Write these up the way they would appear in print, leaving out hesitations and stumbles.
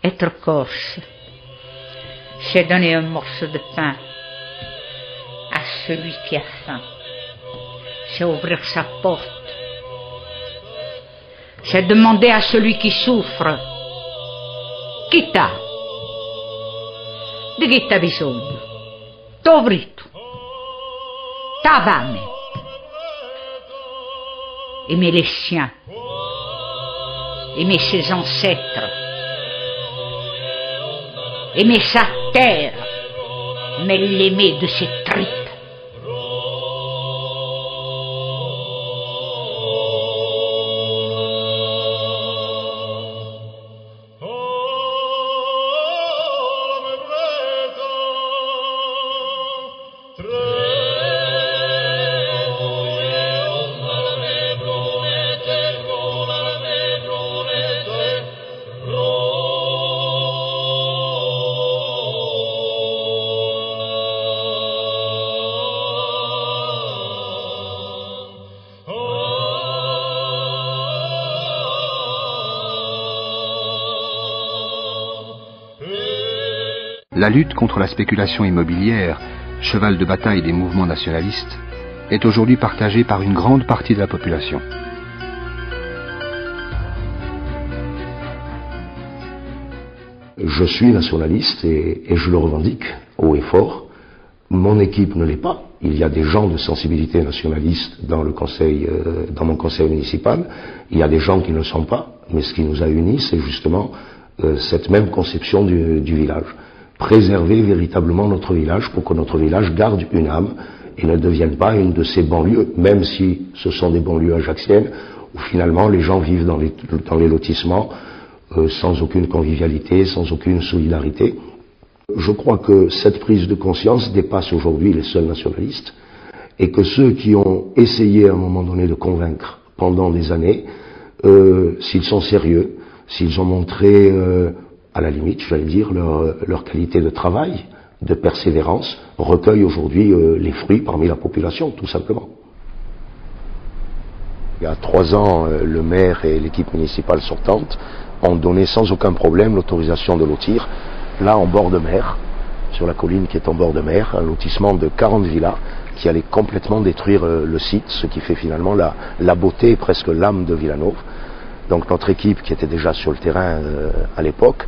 Être corse, c'est donner un morceau de pain à celui qui a faim. C'est ouvrir sa porte. C'est demander à celui qui souffre: chi t'ha? Di chi t'ha bisogno? T'ho vrito. T'ha fame. Aimer les siens. Aimer ses ancêtres. Aimer sa terre, mais l'aimer de ses tripes. La lutte contre la spéculation immobilière, cheval de bataille des mouvements nationalistes, est aujourd'hui partagée par une grande partie de la population. Je suis nationaliste et je le revendique haut et fort. Mon équipe ne l'est pas. Il y a des gens de sensibilité nationaliste dans le conseil, dans mon conseil municipal. Il y a des gens qui ne le sont pas. Mais ce qui nous a unis, c'est justement cette même conception du village. Préserver véritablement notre village pour que notre village garde une âme et ne devienne pas une de ces banlieues, même si ce sont des banlieues ajaxiennes, où finalement les gens vivent dans les lotissements sans aucune convivialité, sans aucune solidarité. Je crois que cette prise de conscience dépasse aujourd'hui les seuls nationalistes et que ceux qui ont essayé à un moment donné de convaincre pendant des années, s'ils sont sérieux, s'ils ont montré à la limite, j'allais dire, leur qualité de travail, de persévérance, recueillent aujourd'hui les fruits parmi la population, tout simplement. Il y a 3 ans, le maire et l'équipe municipale sortante ont donné sans aucun problème l'autorisation de lotir, là en bord de mer, sur la colline qui est en bord de mer, un lotissement de 40 villas qui allait complètement détruire le site, ce qui fait finalement la beauté et presque l'âme de Villanova. Donc notre équipe, qui était déjà sur le terrain à l'époque,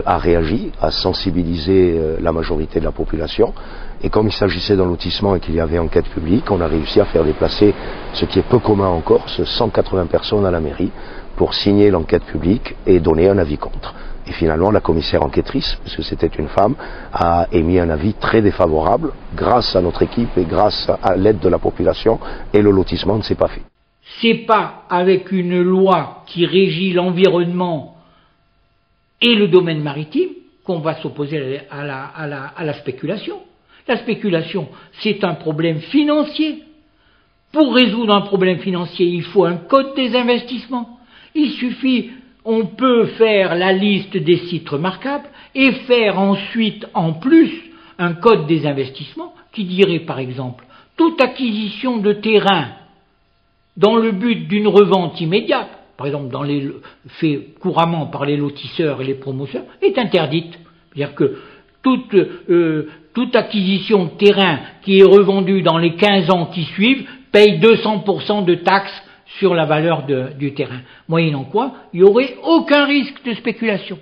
a réagi, a sensibilisé la majorité de la population. Et comme il s'agissait d'un lotissement et qu'il y avait enquête publique, on a réussi à faire déplacer, ce qui est peu commun en Corse, 180 personnes à la mairie pour signer l'enquête publique et donner un avis contre. Et finalement, la commissaire enquêtrice, parce que c'était une femme, a émis un avis très défavorable grâce à notre équipe et grâce à l'aide de la population, et le lotissement ne s'est pas fait. C'est pas avec une loi qui régit l'environnement et le domaine maritime qu'on va s'opposer à la spéculation. La spéculation, c'est un problème financier. Pour résoudre un problème financier, il faut un code des investissements. Il suffit, on peut faire la liste des sites remarquables et faire ensuite, en plus, un code des investissements qui dirait, par exemple, toute acquisition de terrain dans le but d'une revente immédiate, par exemple fait couramment par les lotisseurs et les promoteurs, est interdite. C'est-à-dire que toute acquisition de terrain qui est revendue dans les 15 ans qui suivent paye 200% de taxes sur la valeur du terrain. Moyennant quoi, il n'y aurait aucun risque de spéculation.